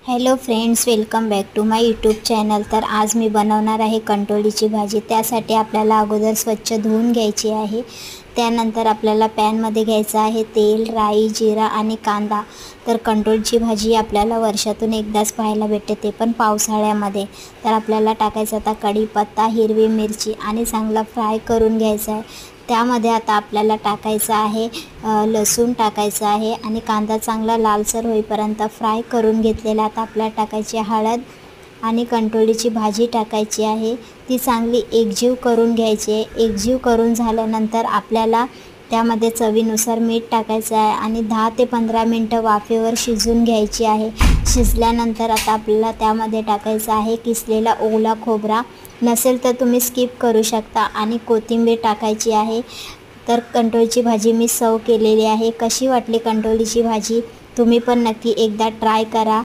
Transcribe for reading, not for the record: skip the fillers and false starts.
Hello friends, welcome back to my YouTube channel. तर आज मी बनवणार आहे कंटोळीची भाजी। त्यासाठी आपल्याला अगोदर स्वच्छ धुवून घ्यायची आहे। त्यानंतर आपल्याला पॅनमध्ये घ्यायचं आहे तेल, राई, जिरा आणि कांदा। तर कंटोळीची भाजी आपल्याला वर्षातून एकदाच पाहायला भेटते, ते पण पावसाळ्यामध्ये। तर आपल्याला टाकायचा आता कढीपत्ता, हिरवी मिरची आणि चांगला फ्राय करून घ्यायचा आहे। त्यामध्ये आता आपल्याला टाकायचं आहे लसूण टाकायचं आहे आणि कांदा चांगला लालसर होईपर्यंत फ्राय करून घेतलेला। आता आपल्याला टाकायची हळद आणि कंटोळीची भाजी टाकायची आहे, ती चांगली एकजीव करून घ्यायची आहे। एकजीव करून झाल्यानंतर आपल्याला त्यामध्ये चवीनुसार मीठ टाकायचं आहे आणि 10 ते 15 मिनिटं वाफेवर शिजून घ्यायची आहे। शिजल्यानंतर आता आपल्याला त्यामध्ये टाकायचं आहे किसलेला ओला खोबरा, नसेल तर तुम्ही स्किप करू शकता, आणि कोथिंबीर टाकायची आहे। तर कंटोळीची भाजी मी सर्व केलेली आहे। कशी वाटली कंटोळीची भाजी? तुम्ही पण नक्की एकदा ट्राय करा।